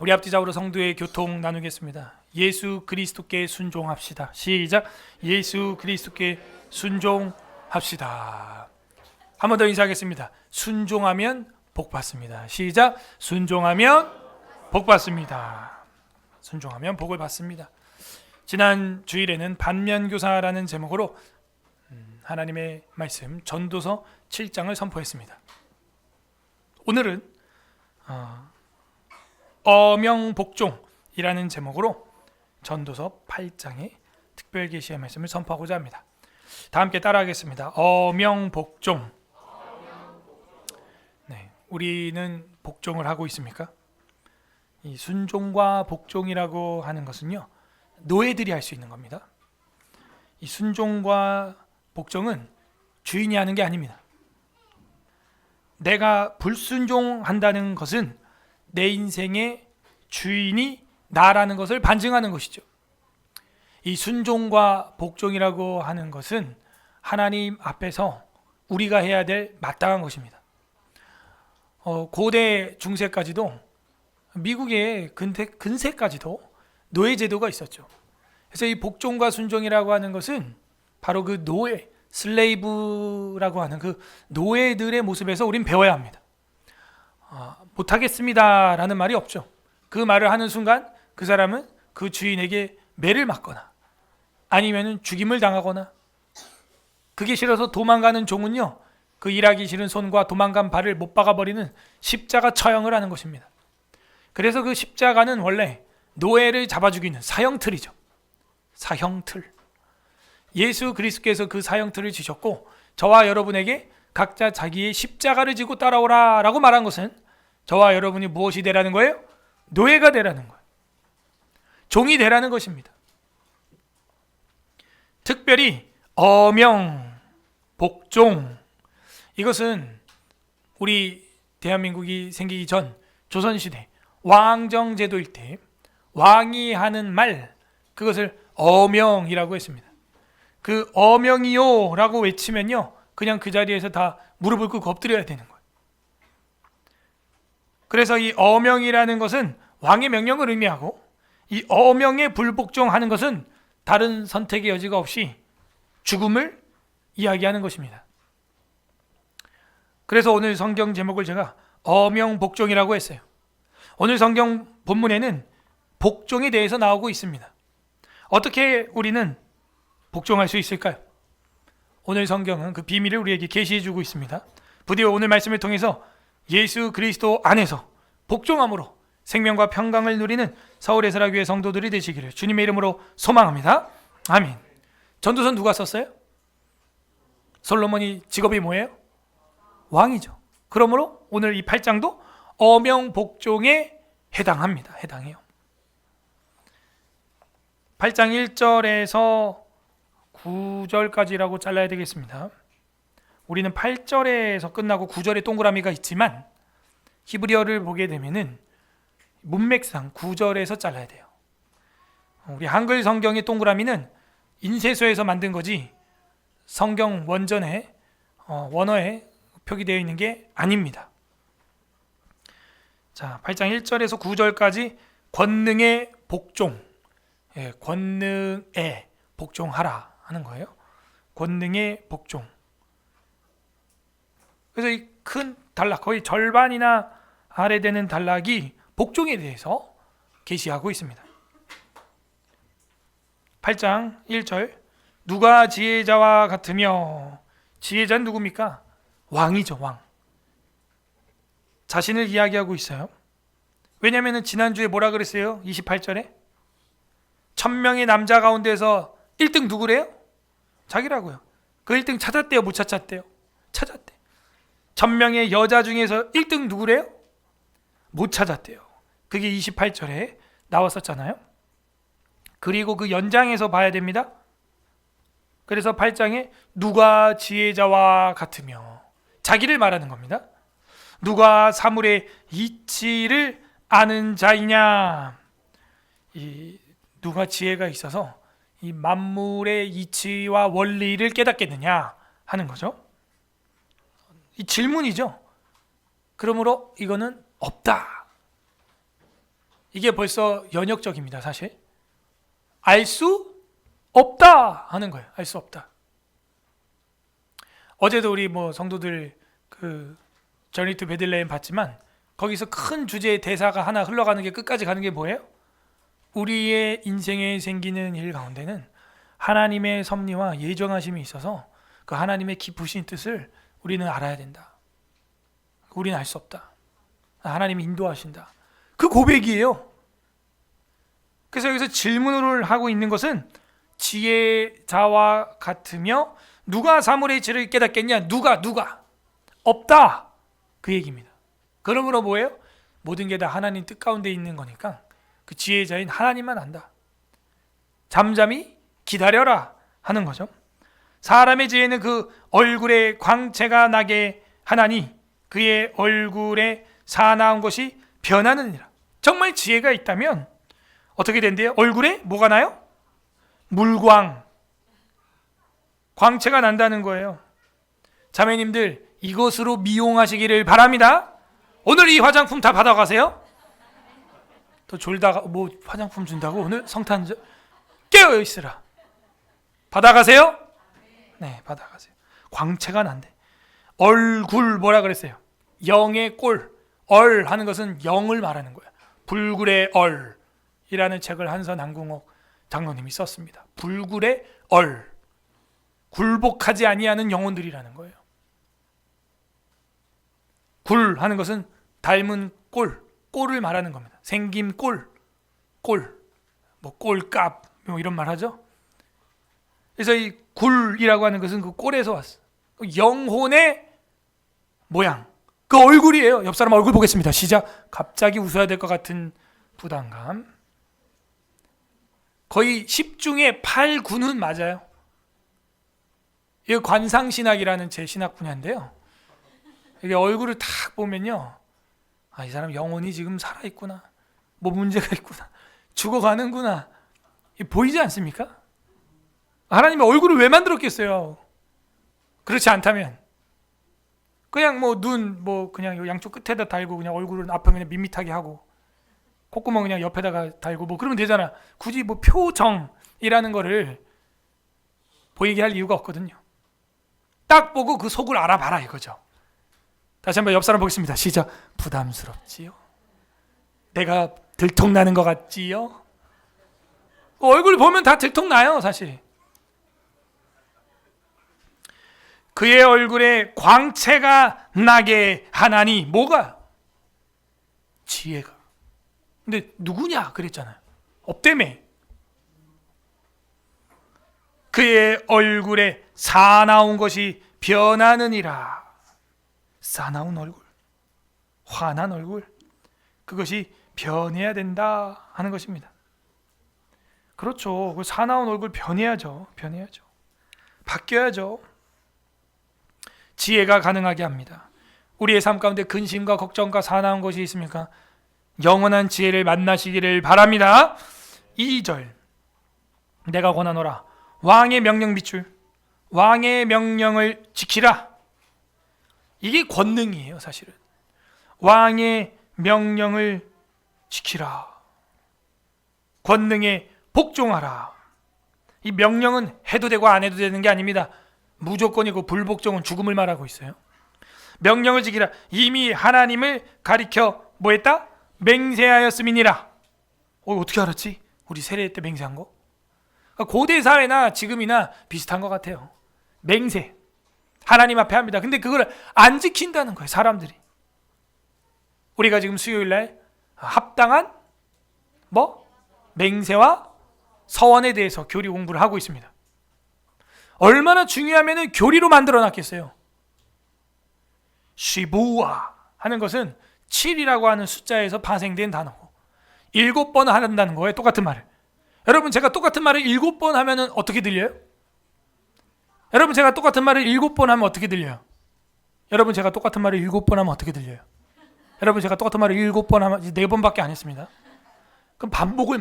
우리 앞뒤좌우로 성도의 교통 나누겠습니다. 예수 그리스도께 순종합시다. 시작. 예수 그리스도께 순종합시다. 한 번 더 인사하겠습니다. 순종하면 복 받습니다. 시작. 순종하면 복 받습니다. 순종하면 복을 받습니다. 지난 주일에는 반면교사라는 제목으로 하나님의 말씀 전도서 7장을 선포했습니다. 오늘은 어명복종이라는 제목으로 전도서 8장의 특별계시의 말씀을 선포하고자 합니다. 다 함께 따라하겠습니다. 어명복종. 네, 우리는 복종을 하고 있습니까? 이 순종과 복종이라고 하는 것은요, 노예들이 할 수 있는 겁니다. 이 순종과 복종은 주인이 하는 게 아닙니다. 내가 불순종한다는 것은 내 인생의 주인이 나라는 것을 반증하는 것이죠. 이 순종과 복종이라고 하는 것은 하나님 앞에서 우리가 해야 될 마땅한 것입니다. 고대 중세까지도, 미국의 근세까지도 노예제도가 있었죠. 그래서 이 복종과 순종이라고 하는 것은 바로 그 노예, 슬레이브라고 하는 그 노예들의 모습에서 우린 배워야 합니다. 못하겠습니다 라는 말이 없죠. 그 말을 하는 순간 그 사람은 그 주인에게 매를 맞거나 아니면 죽임을 당하거나, 그게 싫어서 도망가는 종은요, 그 일하기 싫은 손과 도망간 발을 못 박아버리는 십자가 처형을 하는 것입니다. 그래서 그 십자가는 원래 노예를 잡아 죽이는 사형틀이죠. 사형틀. 예수 그리스도께서 그 사형틀을 지셨고 저와 여러분에게 각자 자기의 십자가를 지고 따라오라 라고 말한 것은 저와 여러분이 무엇이 되라는 거예요? 노예가 되라는 거예요. 종이 되라는 것입니다. 특별히 어명, 복종, 이것은 우리 대한민국이 생기기 전 조선시대 왕정제도일 때 왕이 하는 말, 그것을 어명이라고 했습니다. 그 어명이요 라고 외치면요, 그냥 그 자리에서 다 무릎을 꿇고 엎드려야 되는 거예요. 그래서 이 어명이라는 것은 왕의 명령을 의미하고, 이 어명에 불복종하는 것은 다른 선택의 여지가 없이 죽음을 이야기하는 것입니다. 그래서 오늘 성경 제목을 제가 어명복종이라고 했어요. 오늘 성경 본문에는 복종에 대해서 나오고 있습니다. 어떻게 우리는 복종할 수 있을까요? 오늘 성경은 그 비밀을 우리에게 계시해 주고 있습니다. 부디 오늘 말씀을 통해서 예수 그리스도 안에서 복종함으로 생명과 평강을 누리는 서울의 설악교회 성도들이 되시기를 주님의 이름으로 소망합니다. 아멘. 전도서 누가 썼어요? 솔로몬이 직업이 뭐예요? 왕이죠. 그러므로 오늘 이 8장도 어명복종에 해당합니다. 해당해요. 8장 1절에서 9절까지라고 잘라야 되겠습니다. 우리는 8절에서 끝나고 9절에 동그라미가 있지만 히브리어를 보게 되면은 문맥상 9절에서 잘라야 돼요. 우리 한글 성경의 동그라미는 인쇄소에서 만든 거지 성경 원전에 원어에 표기되어 있는 게 아닙니다. 자, 8장 1절에서 9절까지 권능의 복종, 권능에 복종하라 하는 거예요. 권능의 복종. 그래서 이 큰 단락, 거의 절반이나 아래 되는 단락이 복종에 대해서 계시하고 있습니다. 8장 1절, 누가 지혜자와 같으며, 지혜자는 누굽니까? 왕이죠, 왕. 자신을 이야기하고 있어요. 왜냐하면 지난주에 뭐라 그랬어요? 28절에 1000명의 남자 가운데서 1등 누구래요? 자기라고요. 그 1등 찾았대요? 못 찾았대요? 찾았대. 1000명의 여자 중에서 1등 누구래요? 못 찾았대요. 그게 28절에 나왔었잖아요. 그리고 그 연장해서 봐야 됩니다. 그래서 8장에 누가 지혜자와 같으며, 자기를 말하는 겁니다. 누가 사물의 이치를 아는 자이냐, 이 누가 지혜가 있어서 이 만물의 이치와 원리를 깨닫겠느냐 하는 거죠. 이 질문이죠. 그러므로 이거는 없다. 이게 벌써 연역적입니다. 사실 알 수 없다 하는 거예요. 알 수 없다. 어제도 우리 성도들 그 저니 투 베들레헴 봤지만 거기서 큰 주제의 대사가 하나 흘러가는 게 끝까지 가는 게 뭐예요? 우리의 인생에 생기는 일 가운데는 하나님의 섭리와 예정하심이 있어서 그 하나님의 기쁘신 뜻을 우리는 알아야 된다. 우리는 알 수 없다. 하나님이 인도하신다. 그 고백이에요. 그래서 여기서 질문을 하고 있는 것은 지혜자와 같으며 누가 사물의 질을 깨닫겠냐? 누가? 없다. 그 얘기입니다. 그러므로 뭐예요? 모든 게 다 하나님 뜻 가운데 있는 거니까 그 지혜자인 하나님만 안다. 잠잠히 기다려라 하는 거죠. 사람의 지혜는 그 얼굴에 광채가 나게 하나니 그의 얼굴에 사나운 것이 변하느니라. 정말 지혜가 있다면 어떻게 된대요? 얼굴에 뭐가 나요? 물광, 광채가 난다는 거예요. 자매님들, 이것으로 미용하시기를 바랍니다. 오늘 이 화장품 다 받아가세요. 또 졸다가 화장품 준다고 오늘 성탄절 깨어 있으라. 받아가세요. 네, 받아가세요. 광채가 난대. 얼굴 뭐라 그랬어요? 영의 꼴. 얼 하는 것은 영을 말하는 거야. 불굴의 얼이라는 책을 한선 안궁옥 장로님이 썼습니다. 불굴의 얼. 굴복하지 아니하는 영혼들이라는 거예요. 굴 하는 것은 닮은 꼴을 말하는 겁니다. 생김 꼴, 꼴값 이런 말 하죠. 그래서 이 굴이라고 하는 것은 그 꼴에서 왔어. 영혼의 모양, 그 얼굴이에요. 옆 사람 얼굴 보겠습니다. 시작. 갑자기 웃어야 될 것 같은 부담감. 거의 10 중에 8, 9는 맞아요. 이거 관상신학이라는 제 신학 분야인데요. 이게 얼굴을 탁 보면요, 이 사람 영혼이 지금 살아있구나, 문제가 있구나, 죽어가는구나, 보이지 않습니까? 하나님이 얼굴을 왜 만들었겠어요? 그렇지 않다면 그냥 눈 그냥 양쪽 끝에다 달고 그냥 얼굴은 앞에 그냥 밋밋하게 하고 콧구멍 그냥 옆에다가 달고 그러면 되잖아. 굳이 표정이라는 거를 보이게 할 이유가 없거든요. 딱 보고 그 속을 알아봐라 이거죠. 다시 한번 옆 사람 보겠습니다. 시작. 부담스럽지요? 내가 들통나는 것 같지요? 얼굴 보면 다 들통나요 사실. 그의 얼굴에 광채가 나게 하나니 뭐가? 지혜가. 근데 누구냐 그랬잖아요. 없다며. 그의 얼굴에 사나운 것이 변하느니라. 사나운 얼굴, 화난 얼굴, 그것이 변해야 된다 하는 것입니다. 그렇죠. 그 사나운 얼굴 변해야죠. 바뀌어야죠. 지혜가 가능하게 합니다. 우리의 삶 가운데 근심과 걱정과 사나운 것이 있습니까? 영원한 지혜를 만나시기를 바랍니다. 2절. 내가 권하노라. 왕의 명령 밑줄. 왕의 명령을 지키라. 이게 권능이에요 사실은. 왕의 명령을 지키라. 권능에 복종하라. 이 명령은 해도 되고 안 해도 되는 게 아닙니다. 무조건이고 불복종은 죽음을 말하고 있어요. 명령을 지키라. 이미 하나님을 가리켜 뭐했다? 맹세하였음이니라. 어떻게 알았지? 우리 세례 때 맹세한 거? 고대 사회나 지금이나 비슷한 것 같아요. 맹세. 하나님 앞에 합니다. 근데 그걸 안 지킨다는 거예요 사람들이. 우리가 지금 수요일날 합당한 맹세와 서원에 대해서 교리 공부를 하고 있습니다. 얼마나 중요하면 교리로 만들어놨겠어요. 시부아 하는 것은 7이라고 하는 숫자에서 파생된 단어고 7번 한다는 거예요. 똑같은 말을. 여러분 제가 똑같은 말을 7번 하면 어떻게 들려요? 여러분 제가 똑같은 말을 7번 하면 어떻게 들려요? 여러분 제가 똑같은 말을 7번 하면 어떻게 들려요? 여러분 제가 똑같은 말을 7번 하면 4번밖에 안 했습니다. 그럼 반복을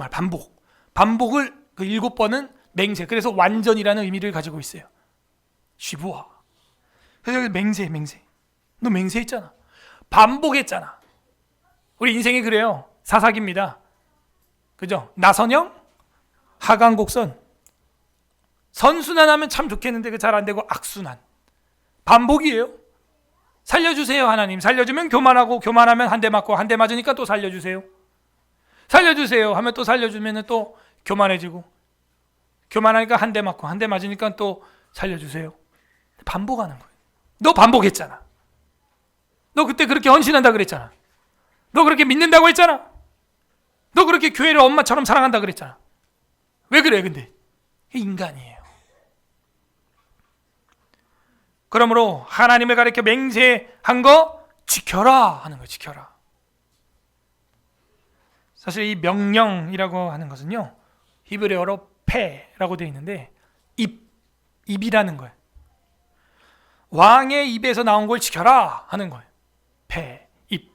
그 7번은 맹세. 그래서 완전이라는 의미를 가지고 있어요. 쉬부아. 그래서 맹세. 너 맹세했잖아. 반복했잖아. 우리 인생이 그래요. 사사기입니다. 그죠? 나선영, 하강곡선. 선순환하면 참 좋겠는데 그 잘 안 되고 악순환. 반복이에요. 살려주세요 하나님. 살려주면 교만하고, 교만하면 한 대 맞고, 한 대 맞으니까 또 살려주세요. 살려주세요 하면 또 살려주면 또 교만해지고, 교만하니까 한 대 맞고, 한 대 맞으니까 또 살려주세요. 반복하는 거예요. 너 반복했잖아. 너 그때 그렇게 헌신한다 그랬잖아. 너 그렇게 믿는다고 했잖아. 너 그렇게 교회를 엄마처럼 사랑한다 그랬잖아. 왜 그래 근데? 인간이에요. 그러므로 하나님을 가리켜 맹세한 거 지켜라 하는 거예요. 지켜라. 사실 이 명령이라고 하는 것은요, 히브리어로 페라고 되어 있는데 입이라는 거예요. 왕의 입에서 나온 걸 지켜라 하는 거예요. 페, 입.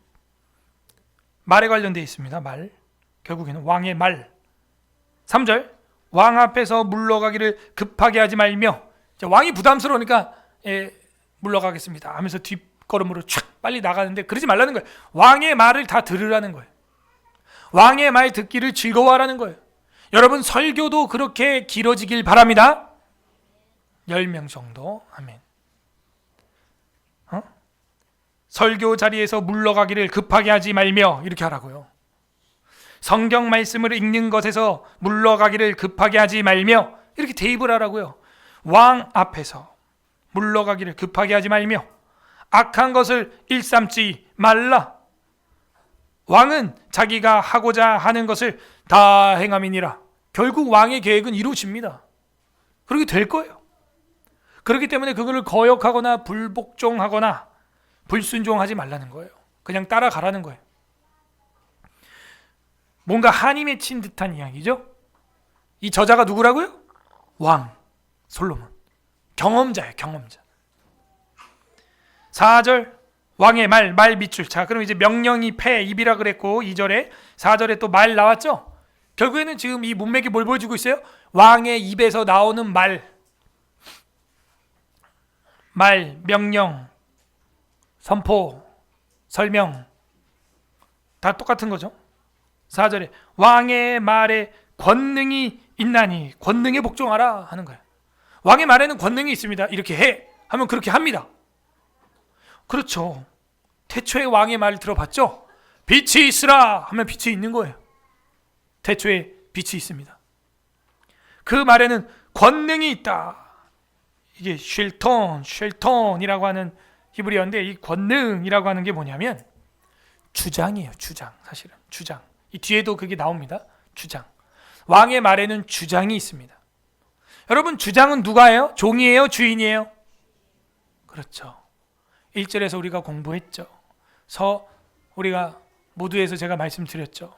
말에 관련되어 있습니다. 말. 결국에는 왕의 말. 3절 왕 앞에서 물러가기를 급하게 하지 말며, 왕이 부담스러우니까 물러가겠습니다 하면서 뒷걸음으로 촥 빨리 나가는데 그러지 말라는 거예요. 왕의 말을 다 들으라는 거예요. 왕의 말 듣기를 즐거워하라는 거예요. 여러분 설교도 그렇게 길어지길 바랍니다. 10명 정도. 아멘. 설교 자리에서 물러가기를 급하게 하지 말며 이렇게 하라고요. 성경 말씀을 읽는 것에서 물러가기를 급하게 하지 말며 이렇게 대입을 하라고요. 왕 앞에서 물러가기를 급하게 하지 말며 악한 것을 일삼지 말라. 왕은 자기가 하고자 하는 것을 다 행함이니라. 결국 왕의 계획은 이루어집니다. 그렇게 될 거예요. 그렇기 때문에 그거를 거역하거나 불복종하거나 불순종하지 말라는 거예요. 그냥 따라가라는 거예요. 뭔가 한이 맺힌 듯한 이야기죠. 이 저자가 누구라고요? 왕 솔로몬. 경험자예요. 경험자. 4절 왕의 말 밑줄. 자, 그럼 이제 명령이 패, 입이라 그랬고 2절에 4절에 또 말 나왔죠. 결국에는 지금 이 문맥이 뭘 보여주고 있어요? 왕의 입에서 나오는 말, 명령, 선포, 설명 다 똑같은 거죠. 4절에 왕의 말에 권능이 있나니 권능에 복종하라 하는 거예요. 왕의 말에는 권능이 있습니다. 이렇게 해 하면 그렇게 합니다. 그렇죠. 태초에 왕의 말을 들어봤죠. 빛이 있으라 하면 빛이 있는 거예요. 태초에 빛이 있습니다. 그 말에는 권능이 있다. 이게 쉘톤이라고 하는 히브리어인데, 이 권능이라고 하는 게 뭐냐면 주장이에요. 주장. 사실은 주장. 이 뒤에도 그게 나옵니다. 주장. 왕의 말에는 주장이 있습니다. 여러분, 주장은 누가 해요? 종이에요? 주인이에요? 그렇죠. 1절에서 우리가 공부했죠. 우리가 모두에서 제가 말씀드렸죠.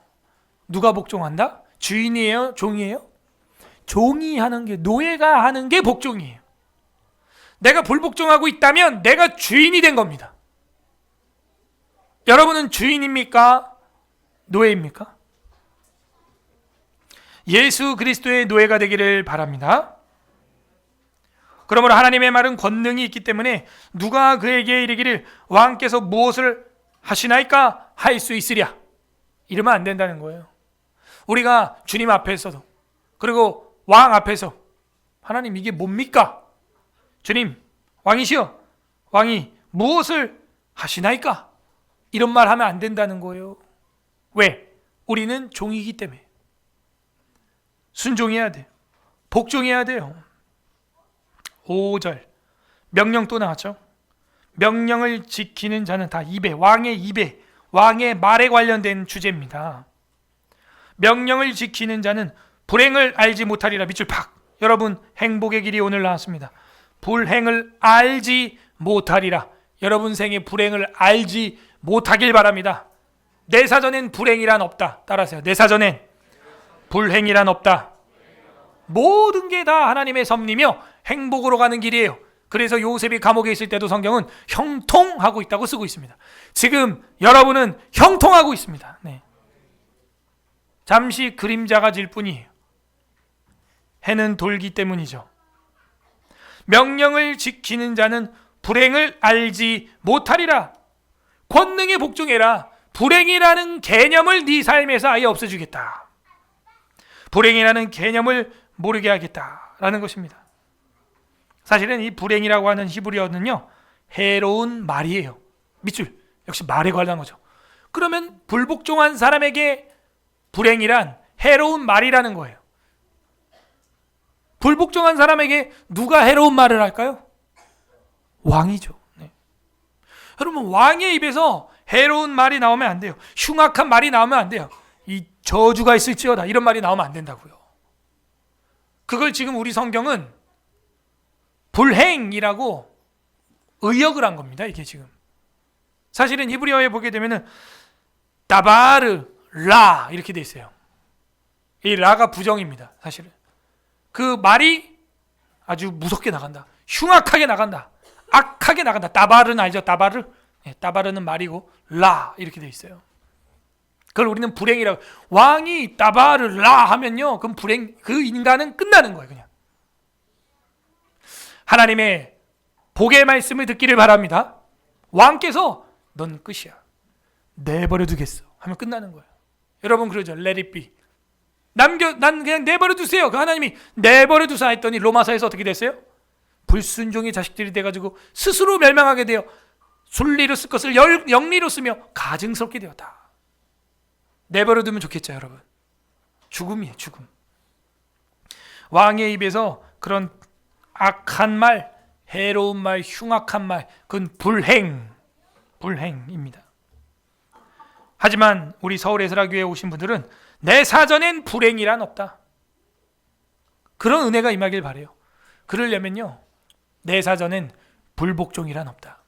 누가 복종한다? 주인이에요? 종이에요? 종이 하는 게, 노예가 하는 게 복종이에요. 내가 불복종하고 있다면 내가 주인이 된 겁니다. 여러분은 주인입니까? 노예입니까? 예수 그리스도의 노예가 되기를 바랍니다. 그러므로 하나님의 말은 권능이 있기 때문에 누가 그에게 이르기를 왕께서 무엇을 하시나이까 할 수 있으랴, 이러면 안 된다는 거예요. 우리가 주님 앞에서도, 그리고 왕 앞에서 하나님 이게 뭡니까? 주님 왕이시여, 왕이 무엇을 하시나이까? 이런 말 하면 안 된다는 거예요. 왜? 우리는 종이기 때문에. 순종해야 돼요. 복종해야 돼요. 5절 명령 또 나왔죠. 명령을 지키는 자는 다 왕의 말에 관련된 주제입니다. 명령을 지키는 자는 불행을 알지 못하리라. 밑줄 팍. 여러분, 행복의 길이 오늘 나왔습니다. 불행을 알지 못하리라. 여러분 생에 불행을 알지 못하길 바랍니다. 내 사전엔 불행이란 없다. 따라하세요. 내 사전엔 불행이란 없다. 모든 게 다 하나님의 섭리며 행복으로 가는 길이에요. 그래서 요셉이 감옥에 있을 때도 성경은 형통하고 있다고 쓰고 있습니다. 지금 여러분은 형통하고 있습니다. 네. 잠시 그림자가 질 뿐이에요. 해는 돌기 때문이죠. 명령을 지키는 자는 불행을 알지 못하리라. 권능에 복종해라. 불행이라는 개념을 네 삶에서 아예 없애주겠다. 불행이라는 개념을 모르게 하겠다라는 것입니다. 사실은 이 불행이라고 하는 히브리어는요, 해로운 말이에요. 밑줄, 역시 말에 관한 거죠. 그러면 불복종한 사람에게 불행이란 해로운 말이라는 거예요. 불복종한 사람에게 누가 해로운 말을 할까요? 왕이죠. 네. 여러분, 왕의 입에서 해로운 말이 나오면 안 돼요. 흉악한 말이 나오면 안 돼요. 이 저주가 있을지어다, 이런 말이 나오면 안 된다고요. 그걸 지금 우리 성경은 불행이라고 의역을 한 겁니다. 이게 지금 사실은 히브리어에 보게 되면은 다바르 라 이렇게 돼 있어요. 이 라가 부정입니다. 사실은 그 말이 아주 무섭게 나간다, 흉악하게 나간다, 악하게 나간다. 다바르는 알죠? 다바르? 네, 다바르는 말이고 라 이렇게 돼 있어요. 그걸 우리는 불행이라고. 왕이 다바르 라 하면요, 그럼 불행, 그 인간은 끝나는 거예요. 그냥 하나님의 복의 말씀을 듣기를 바랍니다. 왕께서 넌 끝이야, 내버려 두겠어 하면 끝나는 거예요. 여러분 그러죠. Let it be. 난 그냥 내버려 두세요. 그 하나님이 내버려 두사 했더니 로마서에서 어떻게 됐어요? 불순종의 자식들이 돼가지고 스스로 멸망하게 되어 순리로 쓸 것을 영리로 쓰며 가증스럽게 되었다. 내버려 두면 좋겠죠, 여러분. 죽음이에요, 죽음. 왕의 입에서 그런 악한 말, 해로운 말, 흉악한 말, 그건 불행입니다. 하지만 우리 서울 에스라교회에 오신 분들은 내 사전엔 불행이란 없다, 그런 은혜가 임하길 바라요. 그러려면요, 내 사전엔 불복종이란 없다,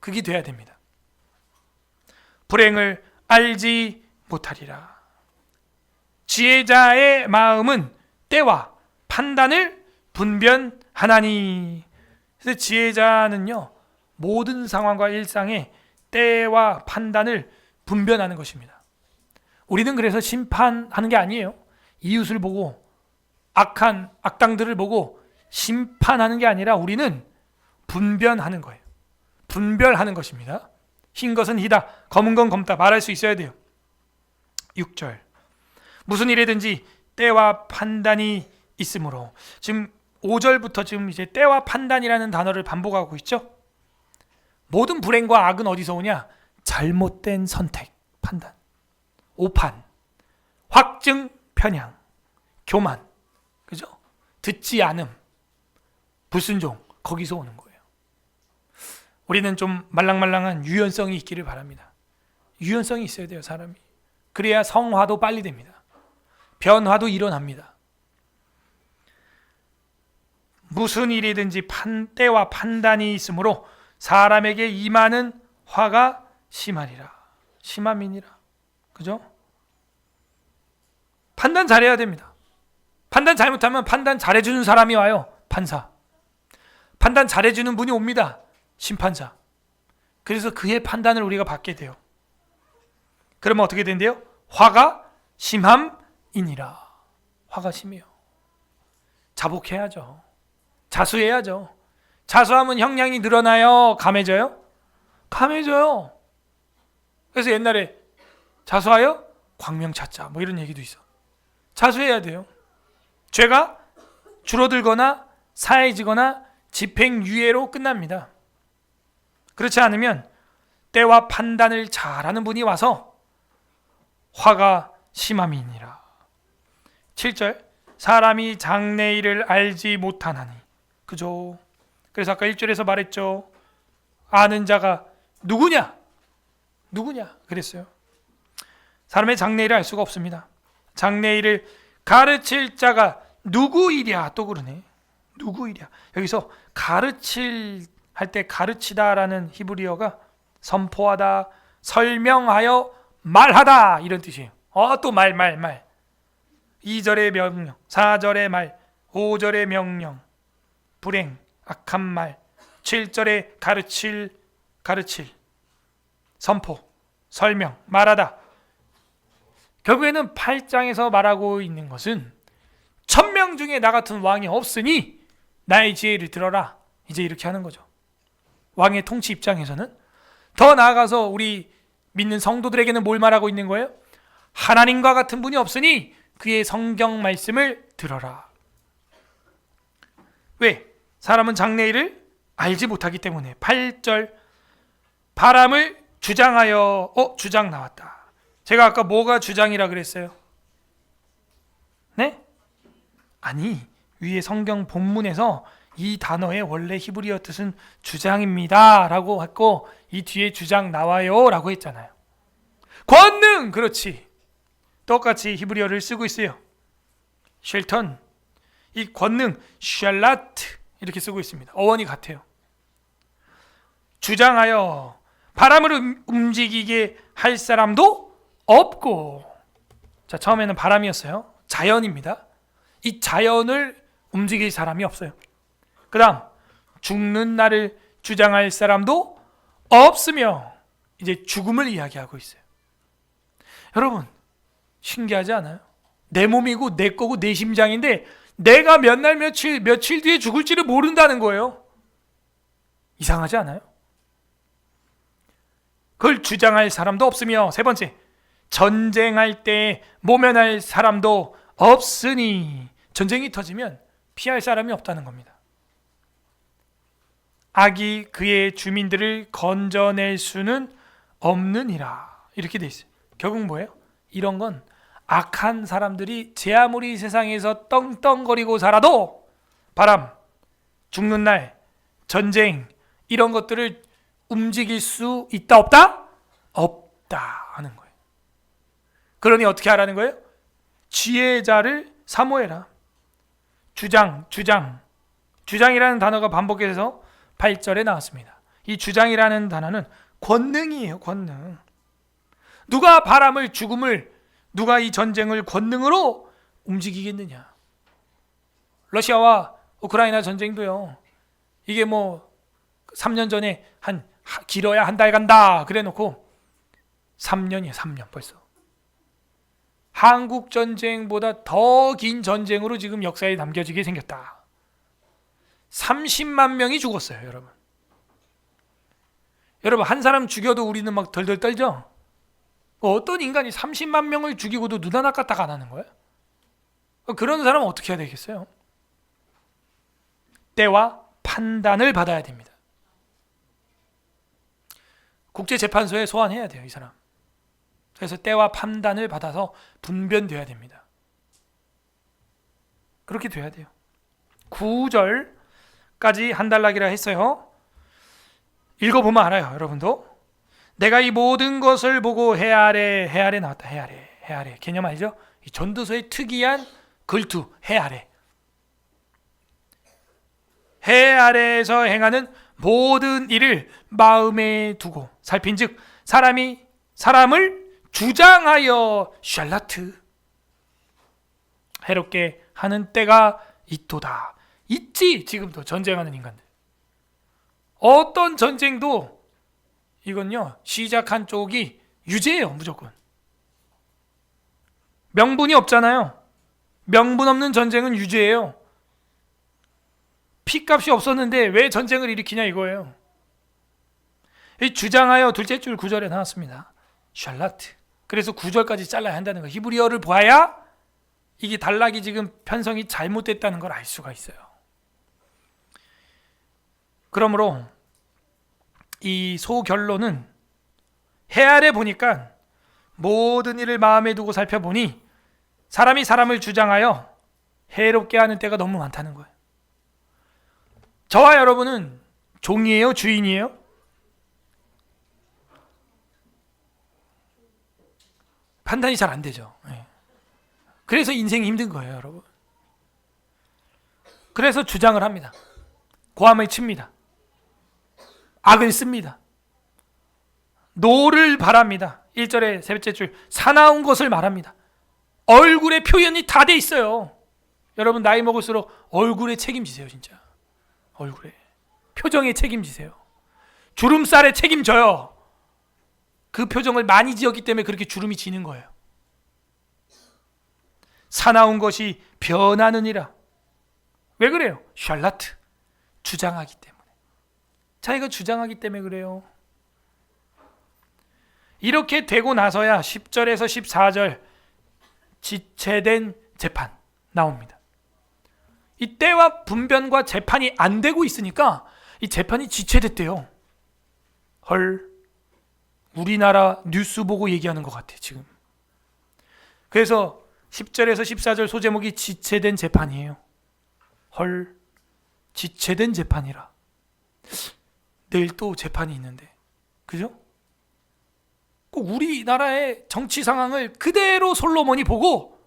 그게 돼야 됩니다. 불행을 알지 못하리라. 지혜자의 마음은 때와 판단을 분별하나니. 그래서 지혜자는요, 모든 상황과 일상에 때와 판단을 분별하는 것입니다. 우리는 그래서 심판하는 게 아니에요. 이웃을 보고 악한 악당들을 보고 심판하는 게 아니라 우리는 분별하는 거예요. 분별하는 것입니다. 흰 것은 희다, 검은 건 검다 말할 수 있어야 돼요. 6절, 무슨 일이든지 때와 판단이 있으므로. 지금 5절부터 지금 이제 때와 판단이라는 단어를 반복하고 있죠. 모든 불행과 악은 어디서 오냐? 잘못된 선택, 판단, 오판, 확증, 편향, 교만, 그죠? 듣지 않음, 불순종, 거기서 오는 거예요. 우리는 좀 말랑말랑한 유연성이 있기를 바랍니다. 유연성이 있어야 돼요, 사람이. 그래야 성화도 빨리 됩니다. 변화도 일어납니다. 무슨 일이든지 때와 판단이 있으므로 사람에게 임하는 화가 심하리라. 심함이니라. 그죠? 판단 잘해야 됩니다. 판단 잘못하면 판단 잘해주는 사람이 와요. 판사. 판단 잘해주는 분이 옵니다. 심판자. 그래서 그의 판단을 우리가 받게 돼요. 그러면 어떻게 된대요? 화가 심함이니라. 화가 심해요. 자복해야죠. 자수해야죠. 자수하면 형량이 늘어나요? 감해져요? 감해져요. 그래서 옛날에 자수하여 광명 찾자 뭐 이런 얘기도 있어. 자수해야 돼요. 죄가 줄어들거나 사해지거나 집행유예로 끝납니다. 그렇지 않으면 때와 판단을 잘하는 분이 와서 화가 심함이니라. 7절, 사람이 장래일을 알지 못하나니. 그죠? 그래서 아까 1절에서 말했죠. 아는 자가 누구냐? 누구냐? 그랬어요. 사람의 장래일을 알 수가 없습니다. 장래일을 가르칠 자가 누구이랴. 또 그러네. 누구이랴. 여기서 가르칠 할 때 가르치다라는 히브리어가 선포하다, 설명하여 말하다 이런 뜻이에요. 또 말. 2절의 명령, 4절의 말, 5절의 명령, 불행, 악한 말, 7절의 가르칠, 선포, 설명, 말하다. 결국에는 8장에서 말하고 있는 것은 1000명 중에 나 같은 왕이 없으니 나의 지혜를 들어라. 이제 이렇게 하는 거죠. 왕의 통치 입장에서는. 더 나아가서 우리 믿는 성도들에게는 뭘 말하고 있는 거예요? 하나님과 같은 분이 없으니 그의 성경 말씀을 들어라. 왜? 사람은 장래일을 알지 못하기 때문에. 8절 바람을 주장하여. 주장 나왔다. 제가 아까 뭐가 주장이라 그랬어요? 네? 아니, 위에 성경 본문에서 이 단어의 원래 히브리어 뜻은 주장입니다 라고 했고, 이 뒤에 주장 나와요 라고 했잖아요. 권능! 그렇지. 똑같이 히브리어를 쓰고 있어요. 쉘턴, 이 권능 샬라트 이렇게 쓰고 있습니다. 어원이 같아요. 주장하여 바람을 움직이게 할 사람도 없고. 자, 처음에는 바람이었어요. 자연입니다. 이 자연을 움직일 사람이 없어요. 그 다음 죽는 날을 주장할 사람도 없으며, 이제 죽음을 이야기하고 있어요. 여러분, 신기하지 않아요? 내 몸이고 내 거고 내 심장인데 내가 몇 날 며칠 뒤에 죽을지를 모른다는 거예요. 이상하지 않아요? 그걸 주장할 사람도 없으며, 세 번째, 전쟁할 때 모면할 사람도 없으니. 전쟁이 터지면 피할 사람이 없다는 겁니다. 악이 그의 주민들을 건져낼 수는 없느니라. 이렇게 돼 있어요. 결국 뭐예요? 이런 건 악한 사람들이 제 아무리 세상에서 떵떵거리고 살아도 바람, 죽는 날, 전쟁 이런 것들을 움직일 수 있다 없다? 없다 하는 거예요. 그러니 어떻게 하라는 거예요? 지혜자를 사모해라. 주장이라는 단어가 반복해서 8절에 나왔습니다. 이 주장이라는 단어는 권능이에요. 권능. 누가 바람을, 죽음을, 누가 이 전쟁을 권능으로 움직이겠느냐. 러시아와 우크라이나 전쟁도요, 이게 뭐 3년 전에 길어야 한 달 간다 그래 놓고 3년이에요. 3년 벌써. 한국 전쟁보다 더 긴 전쟁으로 지금 역사에 남겨지게 생겼다. 30만 명이 죽었어요. 여러분 한 사람 죽여도 우리는 막 덜덜 떨죠? 어떤 인간이 30만 명을 죽이고도 눈 하나 까딱 안 하는 거예요? 그런 사람은 어떻게 해야 되겠어요? 때와 판단을 받아야 됩니다. 국제재판소에 소환해야 돼요, 이 사람. 그래서 때와 판단을 받아서 분변돼야 됩니다. 그렇게 돼야 돼요. 9절까지 한 달락이라 했어요. 읽어보면 알아요, 여러분도. 내가 이 모든 것을 보고 해 아래 나왔다. 해 아래 개념 알죠? 이 전도서의 특이한 글투, 해 아래. 해 아래에서 행하는 모든 일을 마음에 두고 살핀즉 사람을 주장하여 샬라트 해롭게 하는 때가 있도다. 있지. 지금도 전쟁하는 인간들. 어떤 전쟁도 이건요, 시작한 쪽이 유죄예요. 무조건. 명분이 없잖아요. 명분 없는 전쟁은 유죄예요. 피값이 없었는데 왜 전쟁을 일으키냐 이거예요. 이 주장하여 둘째 줄 9절에 나왔습니다. 샬라트. 그래서 9절까지 잘라야 한다는 거. 히브리어를 봐야 이게 단락이 지금 편성이 잘못됐다는 걸 알 수가 있어요. 그러므로 이 소결론은 해 아래 보니까 모든 일을 마음에 두고 살펴보니 사람이 사람을 주장하여 해롭게 하는 때가 너무 많다는 거예요. 저와 여러분은 종이에요? 주인이에요? 판단이 잘 안 되죠. 그래서 인생이 힘든 거예요, 여러분. 그래서 주장을 합니다. 고함을 칩니다. 악을 씁니다. 노를 바랍니다. 1절의 세 번째 줄 사나운 것을 말합니다. 얼굴에 표현이 다 돼 있어요. 여러분 나이 먹을수록 얼굴에 책임지세요. 진짜 얼굴에 표정에 책임지세요. 주름살에 책임져요. 그 표정을 많이 지었기 때문에 그렇게 주름이 지는 거예요. 사나운 것이 변하느니라. 왜 그래요? 샬라트. 주장하기 때문에. 자기가 주장하기 때문에 그래요. 이렇게 되고 나서야 10절에서 14절 지체된 재판 나옵니다. 이 때와 분변과 재판이 안 되고 있으니까 이 재판이 지체됐대요. 헐, 우리나라 뉴스 보고 얘기하는 것 같아 지금. 그래서 10절에서 14절 소제목이 지체된 재판이에요. 헐, 지체된 재판이라. 내일 또 재판이 있는데, 그죠? 꼭 우리나라의 정치 상황을 그대로 솔로몬이 보고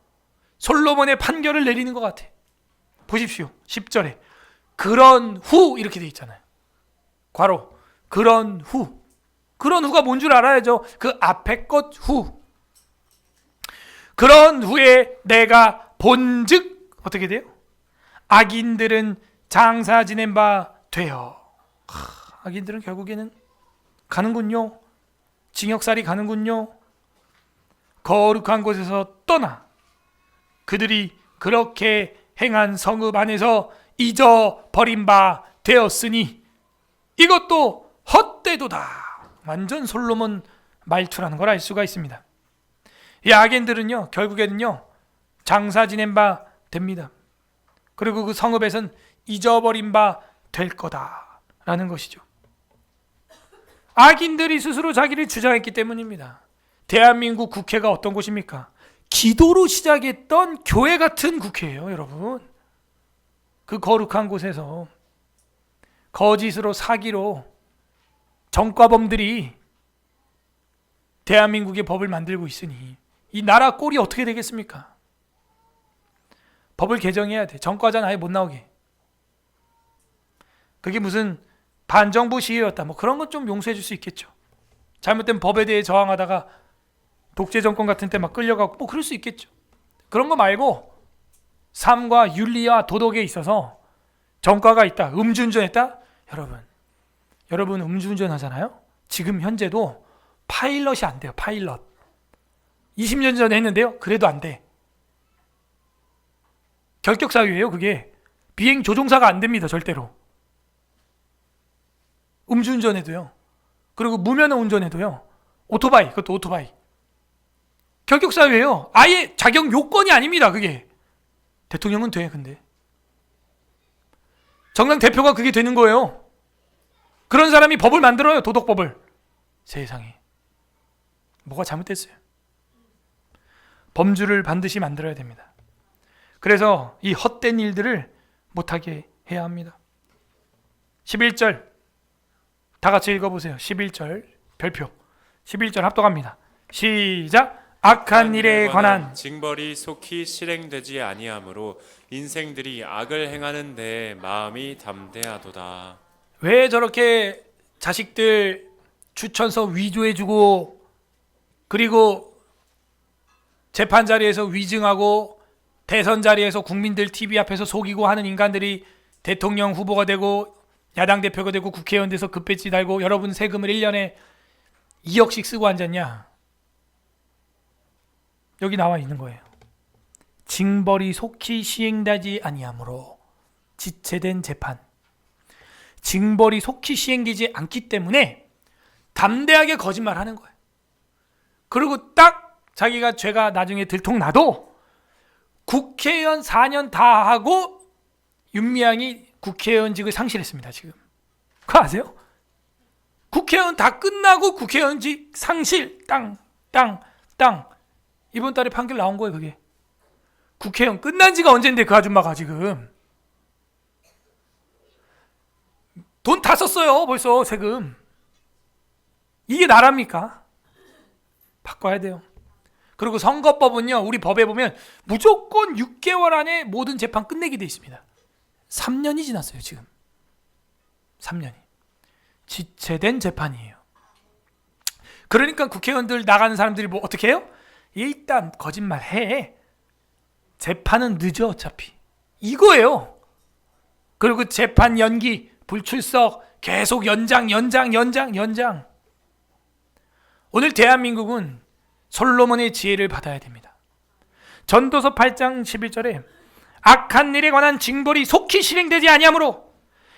솔로몬의 판결을 내리는 것 같아. 보십시오. 10절에 그런 후 이렇게 돼 있잖아요. 괄호 그런 후. 그런 후가 뭔 줄 알아야죠. 그 앞에 것 후. 그런 후에 내가 본즉 어떻게 돼요? 악인들은 장사 지낸 바 되어. 악인들은 결국에는 가는군요. 징역살이 가는군요. 거룩한 곳에서 떠나 그들이 그렇게 행한 성읍 안에서 잊어버린 바 되었으니 이것도 헛되도다. 완전 솔로몬 말투라는 걸 알 수가 있습니다. 이 악인들은요, 결국에는요 장사 지낸 바 됩니다. 그리고 그 성읍에선 잊어버린 바 될 거다라는 것이죠. 악인들이 스스로 자기를 주장했기 때문입니다. 대한민국 국회가 어떤 곳입니까? 기도로 시작했던 교회 같은 국회예요, 여러분. 그 거룩한 곳에서 거짓으로 사기로 전과범들이 대한민국의 법을 만들고 있으니 이 나라 꼴이 어떻게 되겠습니까? 법을 개정해야 돼. 전과자는 아예 못 나오게. 그게 무슨 반정부 시위였다, 뭐 그런 건 좀 용서해 줄 수 있겠죠. 잘못된 법에 대해 저항하다가 독재 정권 같은 때 막 끌려가고 뭐 그럴 수 있겠죠. 그런 거 말고 삶과 윤리와 도덕에 있어서 전과가 있다, 음주운전했다. 여러분 음주운전 하잖아요. 지금 현재도 파일럿이 안 돼요. 파일럿 20년 전에 했는데요, 그래도 안 돼. 결격사유예요. 그게 비행 조종사가 안 됩니다, 절대로. 음주운전해도요. 그리고 무면허 운전해도요. 오토바이, 그것도 오토바이. 결격사유예요. 아예 자격 요건이 아닙니다, 그게. 대통령은 돼, 근데. 정당 대표가 그게 되는 거예요. 그런 사람이 법을 만들어요, 도덕법을. 세상에. 뭐가 잘못됐어요? 범주를 반드시 만들어야 됩니다. 그래서 이 헛된 일들을 못하게 해야 합니다. 11절 다 같이 읽어보세요. 11절 별표 11절 합독합니다. 시작. 악한 일에 관한 징벌이 속히 실행되지 아니하므로 인생들이 악을 행하는 데 마음이 담대하도다. 왜 저렇게 자식들 추천서 위조해주고 그리고 재판 자리에서 위증하고 대선 자리에서 국민들 TV 앞에서 속이고 하는 인간들이 대통령 후보가 되고 야당 대표가 되고 국회의원 돼서 급배지 달고 여러분 세금을 1년에 2억씩 쓰고 앉았냐? 여기 나와 있는 거예요. 징벌이 속히 시행되지 아니하므로 지체된 재판. 징벌이 속히 시행되지 않기 때문에 담대하게 거짓말하는 거예요. 그리고 딱 자기가 죄가 나중에 들통나도 국회의원 4년 다 하고 윤미향이 국회의원직을 상실했습니다. 지금 그거 아세요? 국회의원 다 끝나고 국회의원직 상실 땅 이번 달에 판결 나온 거예요. 그게 국회의원 끝난 지가 언젠데 그 아줌마가 지금 돈 다 썼어요. 벌써 세금. 이게 나랍니까? 바꿔야 돼요. 그리고 선거법은요, 우리 법에 보면 무조건 6개월 안에 모든 재판 끝내게 돼 있습니다. 3년이 지났어요. 지금 3년이 지체된 재판이에요. 그러니까 국회의원들 나가는 사람들이 뭐 어떻게 해요? 일단 거짓말 해. 재판은 늦어 어차피. 이거예요. 그리고 재판 연기, 불출석, 계속 연장. 오늘 대한민국은 솔로몬의 지혜를 받아야 됩니다. 전도서 8장 11절에 악한 일에 관한 징벌이 속히 실행되지 아니하므로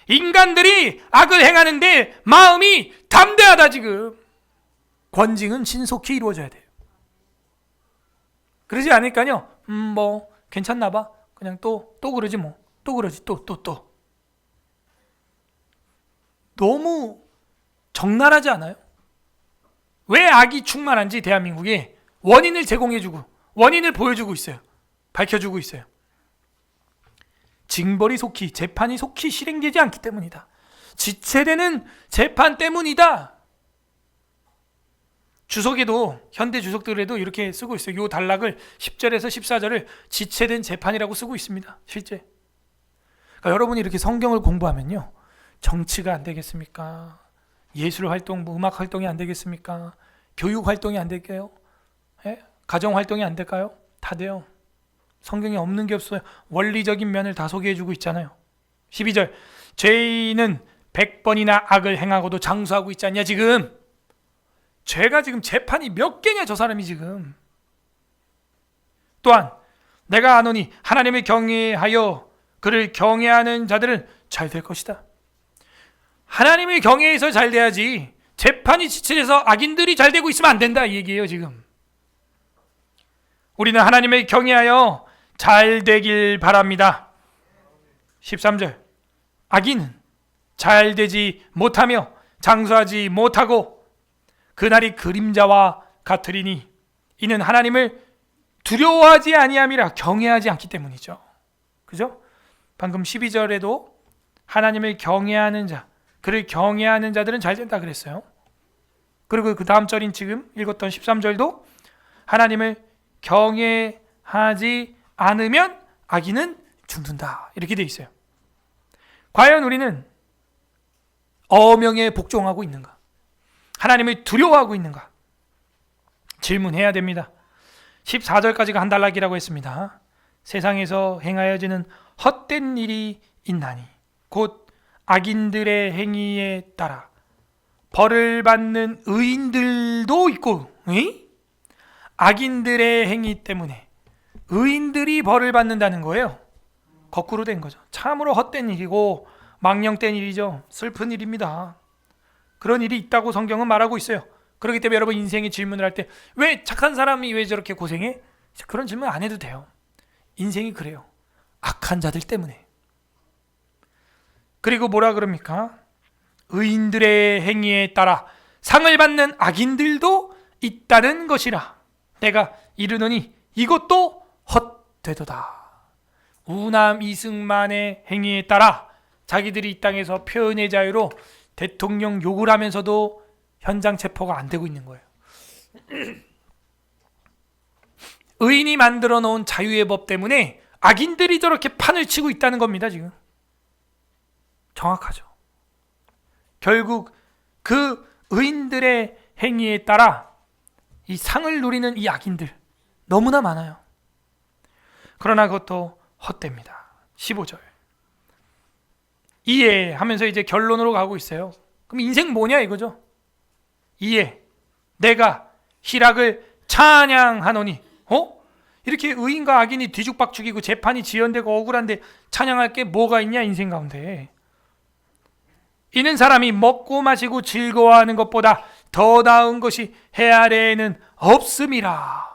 인간들이 악을 행하는데 마음이 담대하다. 지금 권징은 신속히 이루어져야 돼요. 그러지 않으니까요. 뭐 괜찮나 봐. 그냥 또 그러지 뭐. 또 그러지 또. 너무 적나라하지 않아요? 왜 악이 충만한지 대한민국에 원인을 제공해주고 원인을 보여주고 있어요. 밝혀주고 있어요. 징벌이 속히, 재판이 속히 실행되지 않기 때문이다. 지체되는 재판 때문이다. 주석에도, 현대 주석들에도 이렇게 쓰고 있어요. 이 단락을 10절에서 14절을 지체된 재판이라고 쓰고 있습니다. 실제. 그러니까 여러분이 이렇게 성경을 공부하면요, 정치가 안 되겠습니까? 예술 활동, 뭐 음악 활동이 안 되겠습니까? 교육 활동이 안 될까요? 예? 가정 활동이 안 될까요? 다 돼요. 성경에 없는 게 없어요. 원리적인 면을 다 소개해주고 있잖아요. 12절, 죄인은 100번이나 악을 행하고도 장수하고 있지 않냐 지금. 죄가 지금 재판이 몇 개냐 저 사람이 지금. 또한 내가 아노니 하나님을 경외하여 그를 경외하는 자들은 잘 될 것이다. 하나님을 경외해서 잘 돼야지 재판이 지체돼서 악인들이 잘 되고 있으면 안 된다 이 얘기예요 지금. 우리는 하나님을 경외하여 잘 되길 바랍니다. 13절, 악인은 잘 되지 못하며 장수하지 못하고 그날이 그림자와 같으리니 이는 하나님을 두려워하지 아니함이라 경외하지 않기 때문이죠. 그죠? 방금 12절에도 하나님을 경외하는 자, 그를 경외하는 자들은 잘 된다 그랬어요. 그리고 그 다음 절인 지금 읽었던 13절도 하나님을 경외하지 않으면 악인은 죽는다 이렇게 돼 있어요. 과연 우리는 어명에 복종하고 있는가? 하나님을 두려워하고 있는가? 질문해야 됩니다. 14절까지가 한 단락이라고 했습니다. 세상에서 행하여지는 헛된 일이 있나니 곧 악인들의 행위에 따라 벌을 받는 의인들도 있고, 악인들의 행위 때문에 의인들이 벌을 받는다는 거예요. 거꾸로 된 거죠. 참으로 헛된 일이고 망령된 일이죠. 슬픈 일입니다. 그런 일이 있다고 성경은 말하고 있어요. 그렇기 때문에 여러분 인생의 질문을 할 때 왜 착한 사람이 왜 저렇게 고생해? 그런 질문 안 해도 돼요. 인생이 그래요. 악한 자들 때문에. 그리고 뭐라 그럽니까? 의인들의 행위에 따라 상을 받는 악인들도 있다는 것이라 내가 이르노니 이것도 헛되도다. 우남 이승만의 행위에 따라 자기들이 이 땅에서 표현의 자유로 대통령 욕을 하면서도 현장 체포가 안 되고 있는 거예요. 의인이 만들어 놓은 자유의 법 때문에 악인들이 저렇게 판을 치고 있다는 겁니다. 지금 정확하죠. 결국 그 의인들의 행위에 따라 이 상을 누리는 이 악인들 너무나 많아요. 그러나 그것도 헛됩니다. 15절 이해하면서 이제 결론으로 가고 있어요. 그럼 인생 뭐냐 이거죠. 이해 내가 희락을 찬양하노니 이렇게 의인과 악인이 뒤죽박죽이고 재판이 지연되고 억울한데 찬양할 게 뭐가 있냐 인생 가운데. 이는 사람이 먹고 마시고 즐거워하는 것보다 더 나은 것이 해 아래에는 없음이라.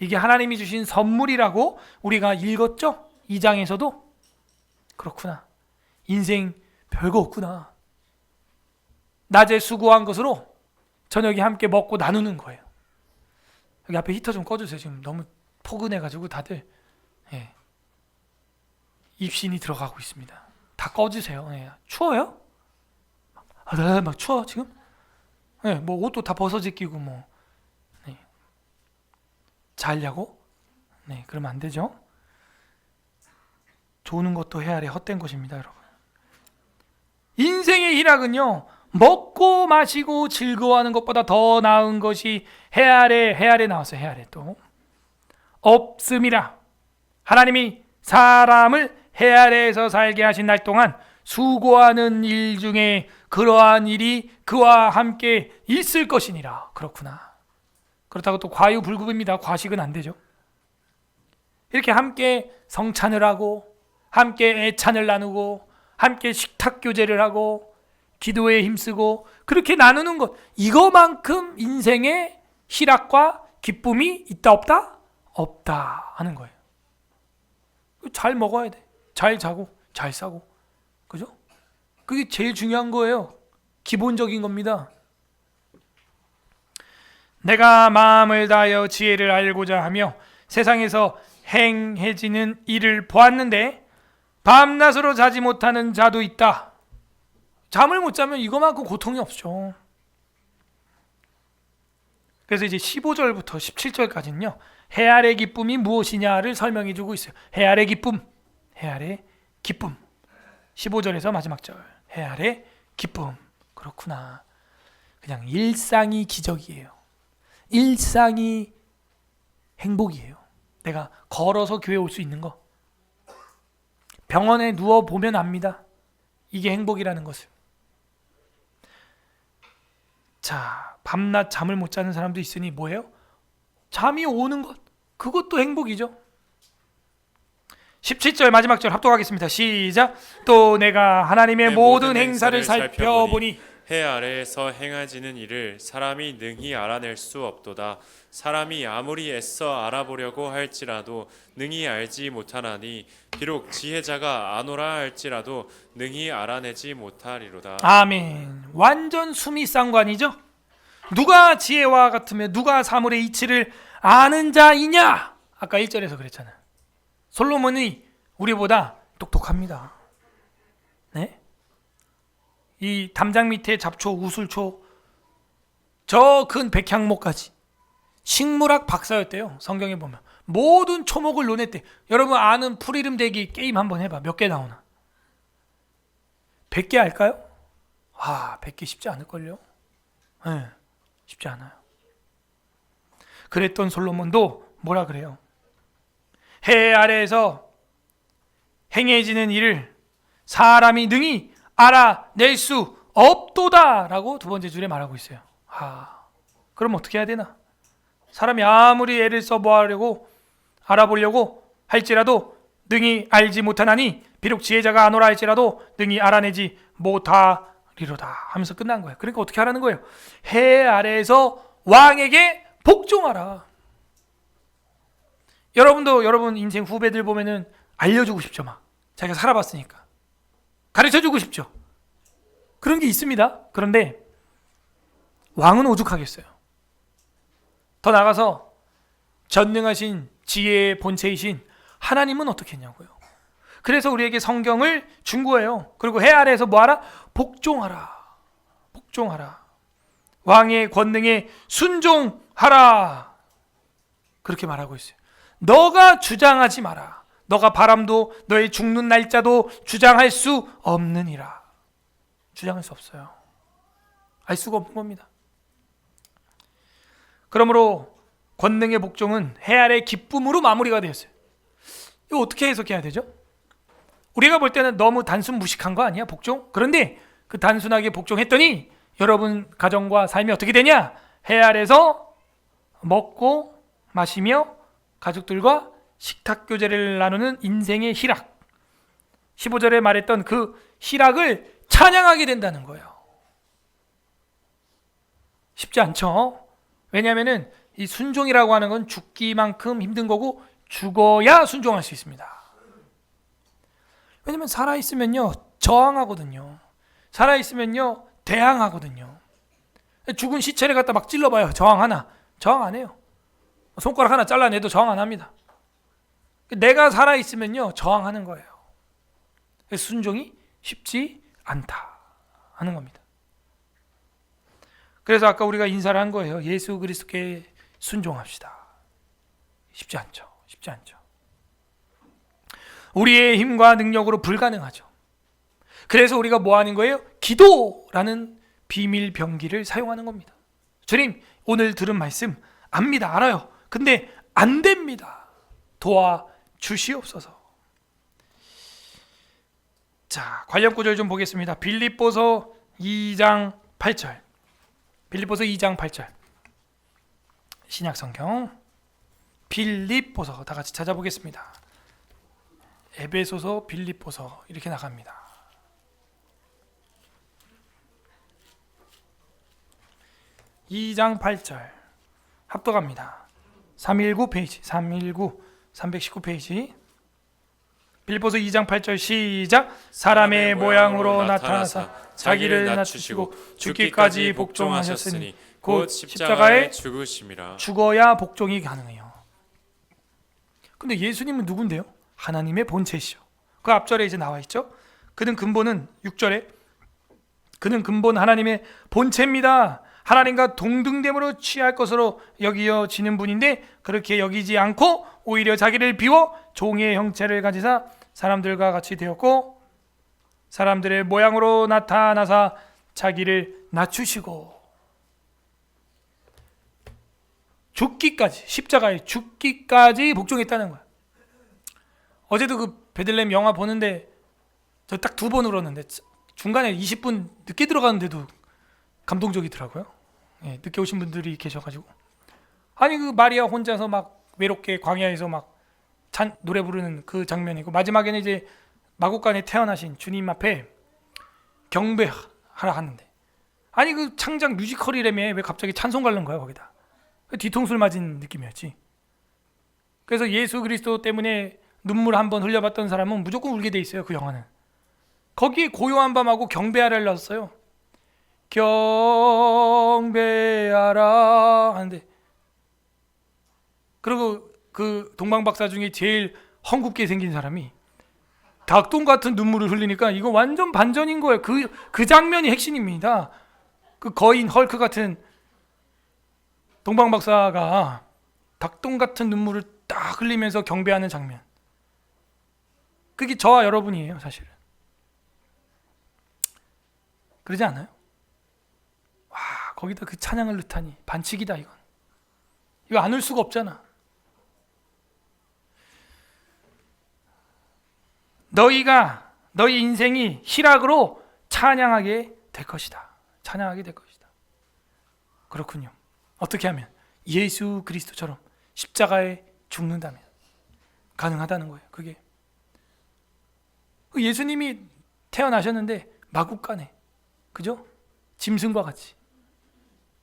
이게 하나님이 주신 선물이라고 우리가 읽었죠? 2장에서도. 그렇구나. 인생 별거 없구나. 낮에 수고한 것으로 저녁에 함께 먹고 나누는 거예요. 여기 앞에 히터 좀 꺼주세요. 지금 너무 포근해가지고 다들 입신이 들어가고 있습니다. 다 꺼주세요. 추워요? 네, 막 추워 지금? 뭐 옷도 다 벗어지끼고 뭐 자려고? 그러면 안 되죠. 조는 것도 해 아래 헛된 것입니다, 여러분. 인생의 희락은요, 먹고 마시고 즐거워하는 것보다 더 나은 것이 해 아래 나왔어요. 해 아래 또 없음이라. 하나님이 사람을 해 아래에서 살게 하신 날 동안 수고하는 일 중에 그러한 일이 그와 함께 있을 것이니라. 그렇구나. 그렇다고 또 과유불급입니다. 과식은 안 되죠. 이렇게 함께 성찬을 하고 함께 애찬을 나누고 함께 식탁 교제를 하고 기도에 힘쓰고 그렇게 나누는 것, 이거만큼 인생에 희락과 기쁨이 있다 없다? 없다 하는 거예요. 잘 먹어야 돼. 잘 자고 잘 싸고. 그죠? 그게 제일 중요한 거예요. 기본적인 겁니다. 내가 마음을 다하여 지혜를 알고자 하며 세상에서 행해지는 일을 보았는데 밤낮으로 자지 못하는 자도 있다. 잠을 못 자면 이거만큼 고통이 없죠. 그래서 이제 15절부터 17절까지는요. 해 아래 기쁨이 무엇이냐를 설명해 주고 있어요. 해 아래 기쁨. 해 아래 기쁨. 15절에서 마지막 절. 해 아래 기쁨. 그렇구나. 그냥 일상이 기적이에요. 일상이 행복이에요. 내가 걸어서 교회 올 수 있는 거. 병원에 누워 보면 압니다. 이게 행복이라는 것을. 자, 밤낮 잠을 못 자는 사람도 있으니 뭐예요? 잠이 오는 것. 그것도 행복이죠. 17절 마지막 절 합독하겠습니다. 시작. 또 내가 하나님의 모든 행사를 살펴보니 해 아래에서 행하지는 일을 사람이 능히 알아낼 수 없도다. 사람이 아무리 애써 알아보려고 할지라도 능히 알지 못하나니 비록 지혜자가 아노라 할지라도 능히 알아내지 못하리로다. 아멘. 완전 수미상관이죠. 누가 지혜와 같으며 누가 사물의 이치를 아는 자이냐? 아까 1절에서 그랬잖아요. 솔로몬이 우리보다 똑똑합니다. 네? 이 담장 밑에 잡초, 우술초, 저 큰 백향목까지 식물학 박사였대요. 성경에 보면 모든 초목을 논했대. 여러분 아는 풀 이름 대기 게임 한번 해봐. 몇 개 나오나? 100개 할까요? 와, 100개 쉽지 않을걸요? 네, 쉽지 않아요. 그랬던 솔로몬도 뭐라 그래요? 해 아래에서 행해지는 일을 사람이 능히 알아낼 수 없도다라고 두 번째 줄에 말하고 있어요. 그럼 어떻게 해야 되나? 사람이 아무리 애를 써보려고 알아보려고 할지라도 능히 알지 못하나니 비록 지혜자가 아노라 할지라도 능히 알아내지 못하리로다 하면서 끝난 거예요. 그러니까 어떻게 하라는 거예요? 해 아래에서 왕에게 복종하라. 여러분도 여러분 인생 후배들 보면은 알려주고 싶죠. 막 자기가 살아봤으니까 가르쳐주고 싶죠. 그런 게 있습니다. 그런데 왕은 오죽하겠어요. 더 나가서 전능하신 지혜의 본체이신 하나님은 어떻게 했냐고요. 그래서 우리에게 성경을 준 거예요. 그리고 해 아래에서 뭐하라? 복종하라. 복종하라. 왕의 권능에 순종하라. 그렇게 말하고 있어요. 너가 주장하지 마라. 너가 바람도 너의 죽는 날짜도 주장할 수 없느니라. 주장할 수 없어요. 알 수가 없는 겁니다. 그러므로 권능의 복종은 해 아래 기쁨으로 마무리가 되었어요. 이거 어떻게 해석해야 되죠? 우리가 볼 때는 너무 단순 무식한 거 아니야? 복종? 그런데 그 단순하게 복종했더니 여러분 가정과 삶이 어떻게 되냐? 해 아래서 먹고 마시며 가족들과 식탁 교제를 나누는 인생의 희락. 15절에 말했던 그 희락을 찬양하게 된다는 거예요. 쉽지 않죠? 왜냐하면 이 순종이라고 하는 건 죽기만큼 힘든 거고 죽어야 순종할 수 있습니다. 왜냐면 살아있으면요 저항하거든요. 살아있으면요 대항하거든요. 죽은 시체를 갖다 막 찔러봐요. 저항하나? 저항 안 해요. 손가락 하나 잘라내도 저항 안 합니다. 내가 살아있으면요 저항하는 거예요. 순종이 쉽지 않다 하는 겁니다. 그래서 아까 우리가 인사를 한 거예요. 예수 그리스도께 순종합시다. 쉽지 않죠. 쉽지 않죠. 우리의 힘과 능력으로 불가능하죠. 그래서 우리가 뭐 하는 거예요? 기도라는 비밀 병기를 사용하는 겁니다. 주님, 오늘 들은 말씀 압니다. 알아요. 근데 안 됩니다. 도와주시옵소서. 자, 관련 구절 좀 보겠습니다. 빌립보서 2장 8절. 빌립보서 2장 8절. 신약성경 빌립보서 다 같이 찾아보겠습니다. 에베소서, 빌립보서 이렇게 나갑니다. (2장 8절) 합독합니다. 319 페이지, 319 319페이지. 빌립보서 2장 8절 시작. 사람의 모양으로 나타나사 자기를 낮추시고 죽기까지 복종하셨으니 곧 십자가에 죽으심이라. 죽어야 복종이 가능해요. 근데 예수님은 누군데요? 하나님의 본체시죠. 그 앞절에 이제 나와 있죠. 그는 근본은 6절에 그는 근본 하나님의 본체입니다. 하나님과 동등됨으로 취할 것으로 여기어지는 분인데 그렇게 여기지 않고 오히려 자기를 비워 종의 형체를 가지사 사람들과 같이 되었고 사람들의 모양으로 나타나사 자기를 낮추시고 죽기까지, 십자가에 죽기까지 복종했다는 거야. 어제도 그 베들레헴 영화 보는데 저 딱 2번 울었는데 중간에 20분 늦게 들어가는데도 감동적이더라고요. 예, 늦게 오신 분들이 계셔가지고 아니 그 마리아 혼자서 막 외롭게 광야에서 막 노래 부르는 그 장면이고 마지막에는 이제 마국간에 태어나신 주님 앞에 경배하라 하는데 아니 그 창작 뮤지컬이라며 왜 갑자기 찬송 가는 거야 거기다. 뒤통수를 맞은 느낌이었지. 그래서 예수 그리스도 때문에 눈물 한번 흘려봤던 사람은 무조건 울게 돼 있어요. 그 영화는 거기에 고요한 밤하고 경배하라를 넣었어요. 경배하라 하는데 그리고 그 동방박사 중에 제일 헝궂게 생긴 사람이 닭똥 같은 눈물을 흘리니까 이거 완전 반전인 거예요. 그 장면이 핵심입니다. 그 거인 헐크 같은 동방박사가 닭똥 같은 눈물을 딱 흘리면서 경배하는 장면. 그게 저와 여러분이에요, 사실은. 그러지 않아요? 와, 거기다 그 찬양을 넣다니 반칙이다 이건. 이거 안 울 수가 없잖아. 너희 인생이 희락으로 찬양하게 될 것이다. 찬양하게 될 것이다. 그렇군요. 어떻게 하면? 예수 그리스도처럼 십자가에 죽는다면 가능하다는 거예요. 그게 예수님이 태어나셨는데 마국간에 그죠? 짐승과 같이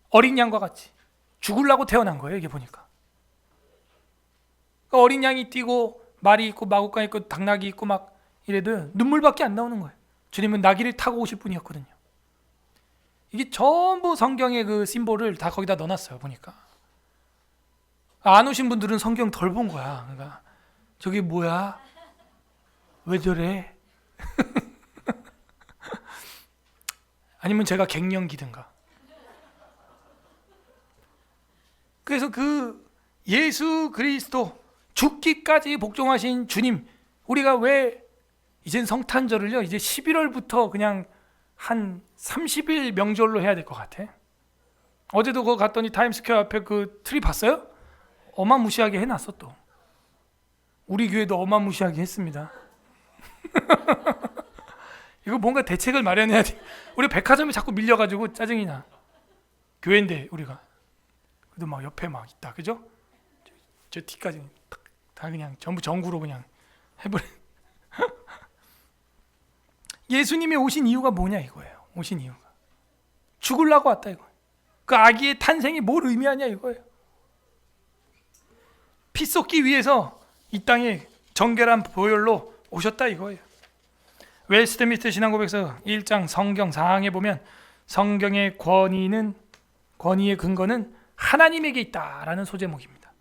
어린 양과 같이 죽으려고 태어난 거예요. 이게 보니까 어린 양이 뛰고 말이 있고 마국간 있고 당나귀 있고 막 이래도 눈물밖에 안 나오는 거예요. 주님은 나귀를 타고 오실 분이었거든요. 이게 전부 성경의 그 심볼을 다 거기다 넣어놨어요. 보니까 안 오신 분들은 성경 덜 본 거야. 그러니까 저게 뭐야? 왜 저래? 아니면 제가 갱년기든가. 그래서 그 예수 그리스도 죽기까지 복종하신 주님, 우리가 왜 이젠 성탄절을요 이제 11월부터 그냥 한 30일 명절로 해야 될 것 같아. 어제도 그거 갔더니 타임스퀘어 앞에 그 트리 봤어요? 어마무시하게 해놨어. 또 우리 교회도 어마무시하게 했습니다. 이거 뭔가 대책을 마련해야 돼. 우리 백화점이 자꾸 밀려가지고 짜증이 나. 교회인데 우리가 그래도 막 옆에 막 있다, 그죠? 저 뒤까지 다 그냥 전부 전구로 그냥 해버려. 예수님이 오신 이유가 뭐냐 이거예요. 오신 이유가 죽으려고 왔다 이거예요. 그 아기의 탄생이 뭘 의미하냐 이거예요. 피 쏟기 위해서 이 땅에 정결한 보혈로 오셨다 이거예요. 웨스트민스터 신앙고백서 1장 성경 상항에 보면 성경의 권위의 근거는 하나님에게 있다라는 소제목입니다.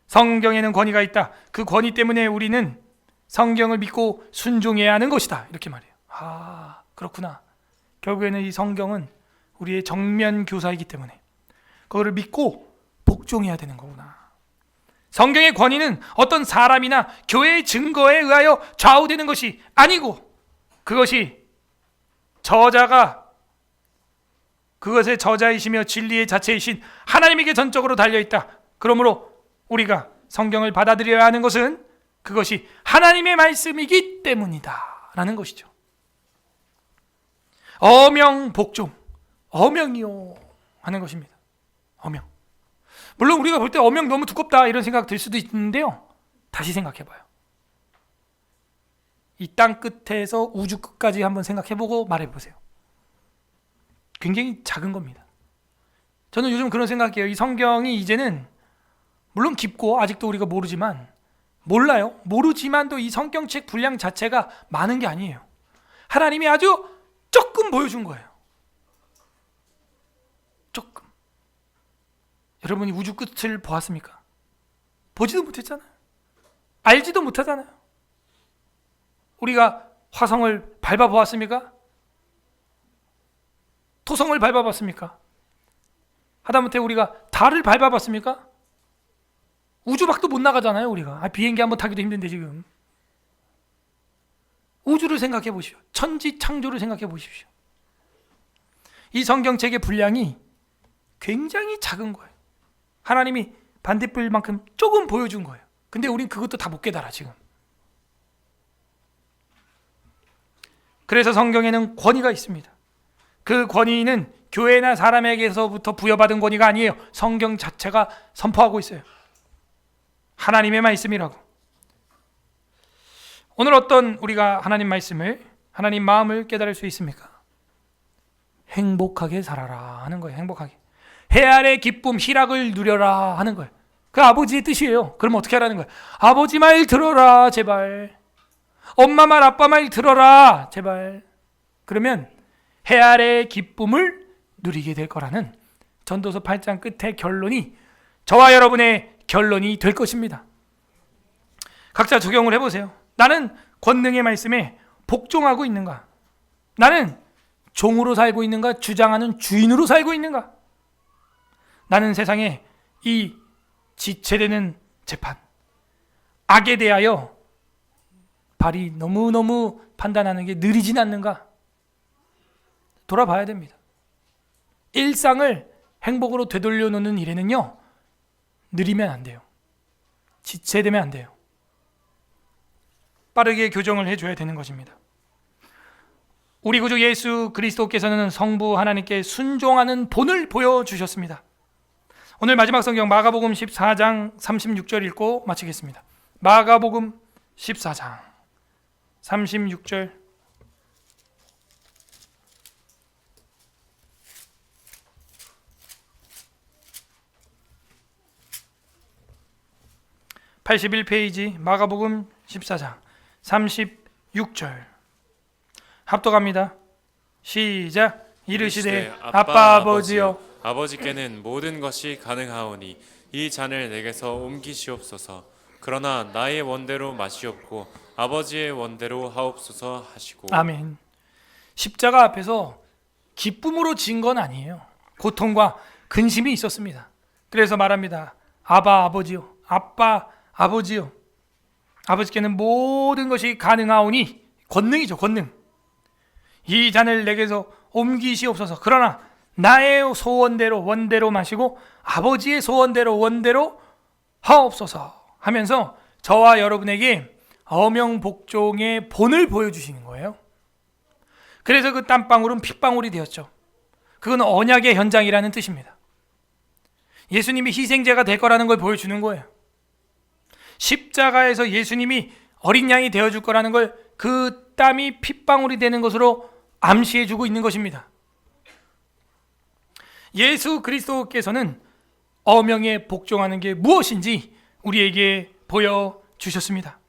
성경에는 권위가 있다. 그 권위 때문에 우리는 성경을 믿고 순종해야 하는 것이다. 이렇게 말해요. 아, 그렇구나. 결국에는 이 성경은 우리의 정면 교사이기 때문에 그거를 믿고 복종해야 되는 거구나. 성경의 권위는 어떤 사람이나 교회의 증거에 의하여 좌우되는 것이 아니고 그것이 저자가 그것의 저자이시며 진리의 자체이신 하나님에게 전적으로 달려있다. 그러므로 우리가 성경을 받아들여야 하는 것은 그것이 하나님의 말씀이기 때문이다 라는 것이죠. 어명복종, 어명이요 하는 것입니다. 어명. 물론 우리가 볼 때 어명 너무 두껍다 이런 생각 들 수도 있는데요, 다시 생각해봐요. 이 땅 끝에서 우주 끝까지 한번 생각해보고 말해보세요. 굉장히 작은 겁니다. 저는 요즘 그런 생각이에요. 이 성경이 이제는 물론 깊고 아직도 우리가 몰라요. 모르지만도 이 성경책 분량 자체가 많은 게 아니에요. 하나님이 아주 조금 보여준 거예요. 조금. 여러분이 우주 끝을 보았습니까? 보지도 못했잖아요. 알지도 못하잖아요. 우리가 화성을 밟아보았습니까? 토성을 밟아봤습니까? 하다못해 우리가 달을 밟아봤습니까? 우주 밖도 못 나가잖아요. 우리가 비행기 한번 타기도 힘든데 지금. 우주를 생각해 보십시오. 천지 창조를 생각해 보십시오. 이 성경책의 분량이 굉장히 작은 거예요. 하나님이 반딧불만큼 조금 보여준 거예요. 근데 우린 그것도 다 못 깨달아 지금. 그래서 성경에는 권위가 있습니다. 그 권위는 교회나 사람에게서부터 부여받은 권위가 아니에요. 성경 자체가 선포하고 있어요. 하나님의 말씀이라고. 오늘 어떤 우리가 하나님 말씀을, 하나님 마음을 깨달을 수 있습니까? 행복하게 살아라 하는 거예요. 행복하게. 해 아래 기쁨 희락을 누려라 하는 거예요. 그 아버지의 뜻이에요. 그럼 어떻게 하라는 거예요? 아버지 말 들어라 제발. 엄마 말 아빠 말 들어라 제발. 그러면 해 아래 기쁨을 누리게 될 거라는 전도서 8장 끝의 결론이 저와 여러분의 결론이 될 것입니다. 각자 적용을 해보세요. 나는 권능의 말씀에 복종하고 있는가? 나는 종으로 살고 있는가? 주장하는 주인으로 살고 있는가? 나는 세상에 이 지체되는 재판, 악에 대하여 발이 너무너무 판단하는 게 느리진 않는가? 돌아봐야 됩니다. 일상을 행복으로 되돌려 놓는 일에는요, 느리면 안 돼요. 지체되면 안 돼요. 빠르게 교정을 해줘야 되는 것입니다. 우리 구주 예수 그리스도께서는 성부 하나님께 순종하는 본을 보여주셨습니다. 오늘 마지막 성경 마가복음 14장 36절 읽고 마치겠습니다. 마가복음 14장 36절. (81페이지) 마가복음 14장 36절 합독합니다. 시작. 이르시되 아빠 아버지여 아버지께는 모든 것이 가능하오니 이 잔을 내게서 옮기시옵소서. 그러나 나의 원대로 마시옵고 아버지의 원대로 하옵소서 하시고. 아멘. 십자가 앞에서 기쁨으로 진 건 아니에요. 고통과 근심이 있었습니다. 그래서 말합니다. 아바 아버지요, 아빠 아버지요, 아버지께는 모든 것이 가능하오니, 권능이죠, 권능. 이 잔을 내게서 옮기시옵소서. 그러나 나의 소원대로 원대로 마시고 아버지의 소원대로 원대로 하옵소서 하면서 저와 여러분에게 어명복종의 본을 보여주시는 거예요. 그래서 그 땀방울은 핏방울이 되었죠. 그건 언약의 현장이라는 뜻입니다. 예수님이 희생제가 될 거라는 걸 보여주는 거예요. 십자가에서 예수님이 어린 양이 되어줄 거라는 걸 그 땀이 핏방울이 되는 것으로 암시해주고 있는 것입니다. 예수 그리스도께서는 어명에 복종하는 게 무엇인지 우리에게 보여주셨습니다.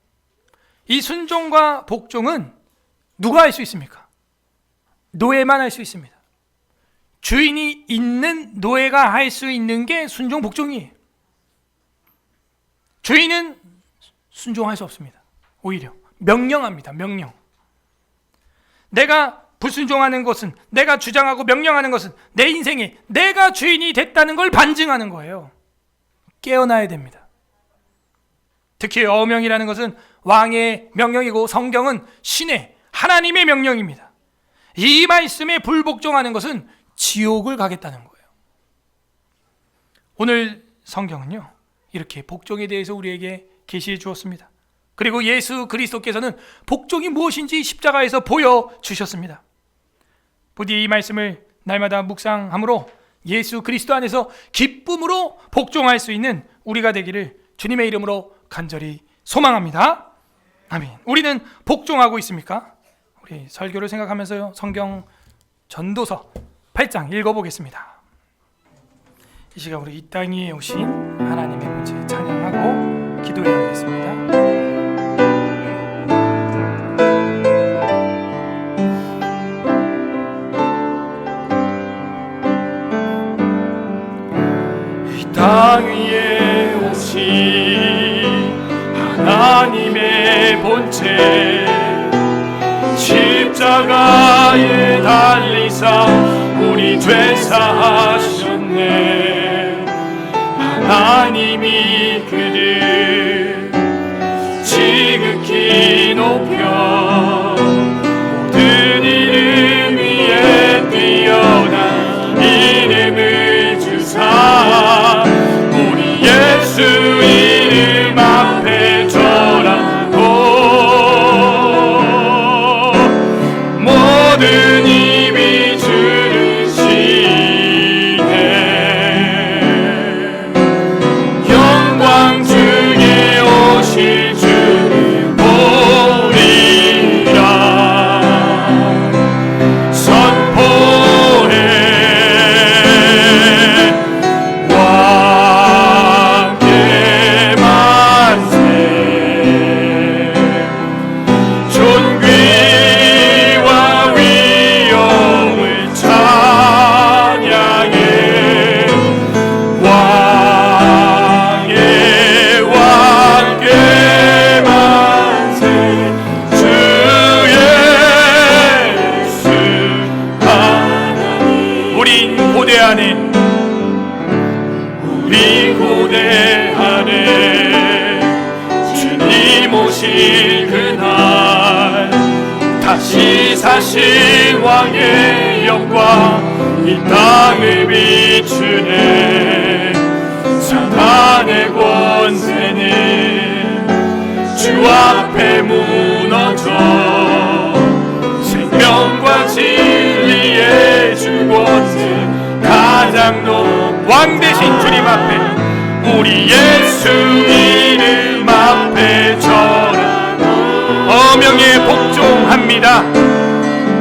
이 순종과 복종은 누가 할 수 있습니까? 노예만 할 수 있습니다. 주인이 있는 노예가 할 수 있는 게 순종 복종이에요. 주인은 순종할 수 없습니다. 오히려 명령합니다. 명령. 내가 불순종하는 것은, 내가 주장하고 명령하는 것은 내 인생에 내가 주인이 됐다는 걸 반증하는 거예요. 깨어나야 됩니다. 특히 어명이라는 것은 왕의 명령이고 성경은 신의 하나님의 명령입니다. 이 말씀에 불복종하는 것은 지옥을 가겠다는 거예요. 오늘 성경은요, 이렇게 복종에 대해서 우리에게 계시해 주었습니다. 그리고 예수 그리스도께서는 복종이 무엇인지 십자가에서 보여주셨습니다. 부디 이 말씀을 날마다 묵상함으로 예수 그리스도 안에서 기쁨으로 복종할 수 있는 우리가 되기를 주님의 이름으로 간절히 소망합니다. 아멘. 우리는 복종하고 있습니까? 우리 설교를 생각하면서요, 성경 전도서 8장 읽어보겠습니다. 이 시간 우리 이 땅 위에 오신 하나님의 문제 찬양 본체 십자가에 달리사 우리 죄 사하셨네. 하나님이 그를 지극히 높여 모든 이름 위에 뛰어난 이름을 주사 우리 예수 이름 앞에 절하고 모든 입이 주를 시네. 영광 중에 오실 주를 보리라. 선포해 왕께 만세. 존귀와 위엄을 찬양해. 왕의 왕께 만세. 주 예수 하나님. 우린 고대하네. 우리 고대하네. 주님 오실 그날 다시 사신 왕의 영광 이 땅을 비추네. 사탄의 권세는 주 앞에 무너져 생명과 진리의 주 권세 가장 높은 왕 대신 주님 앞에 우리 예수 이름 앞에 절하고 어명에 복종합니다.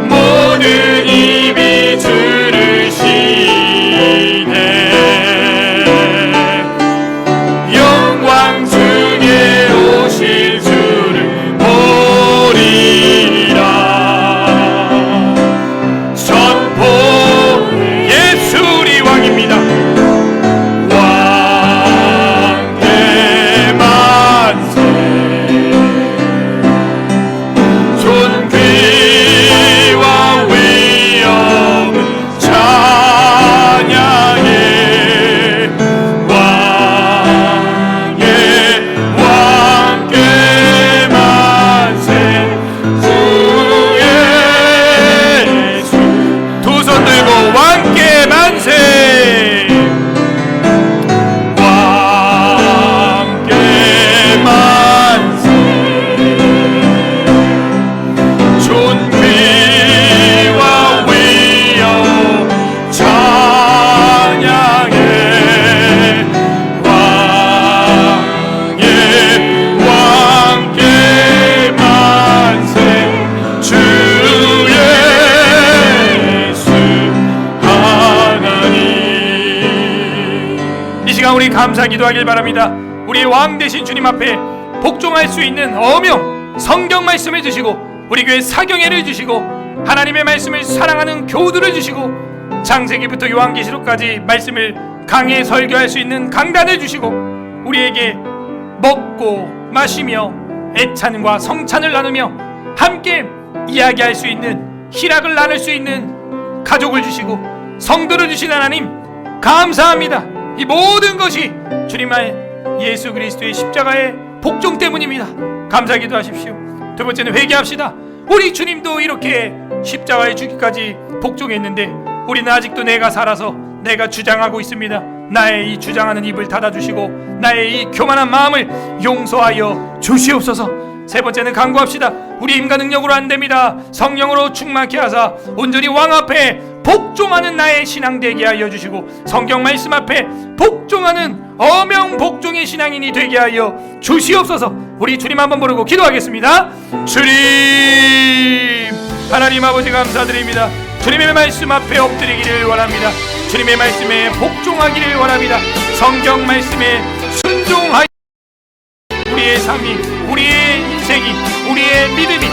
모든 입이 주를 시네. 영광 중에 오실 주를 보리라. 선포 예수 우리 왕입니다. 왕께 만세. 존귀와 위엄을 찬양해. 왕의 왕께 만세. 주 예수 두 손 들고 왕께 만세. 왕께 만세. 존귀와 위엄 찬양해. 왕의 왕께 만세. 주 예수 하나님. 이 시간 우리 감사 기도하길 바랍니다. 우리 왕 되신 주님 앞에 복종할 수 있는 어명 성경 말씀을 주시고 우리 교회 사경회를 주시고 하나님의 말씀을 사랑하는 교우들을 주시고 창세기부터 요한계시록까지 말씀을 강해 설교할 수 있는 강단을 주시고 우리에게 먹고 마시며 애찬과 성찬을 나누며 함께 이야기할 수 있는 희락을 나눌 수 있는 가족을 주시고 성도를 주신 하나님 감사합니다. 이 모든 것이 주님의 예수 그리스도의 십자가의 복종 때문입니다. 감사 기도하십시오. 두 번째는 회개합시다. 우리 주님도 이렇게 십자가에 죽기까지 복종했는데 우리는 아직도 내가 살아서 내가 주장하고 있습니다. 나의 이 주장하는 입을 닫아주시고 나의 이 교만한 마음을 용서하여 주시옵소서. 세 번째는 간구합시다. 우리 힘과 능력으로 안 됩니다. 성령으로 충만케 하사 온전히 왕 앞에 복종하는 나의 신앙 되게 하여 주시고 성경 말씀 앞에 복종하는 어명 복종의 신앙인이 되게 하여 주시옵소서. 우리 주님 한번 부르고 기도하겠습니다. 주님 하나님 아버지 감사드립니다. 주님의 말씀 앞에 엎드리기를 원합니다. 주님의 말씀에 복종하기를 원합니다. 성경 말씀에 순종하여 우리의 삶이, 우리의 인생이, 우리의 믿음이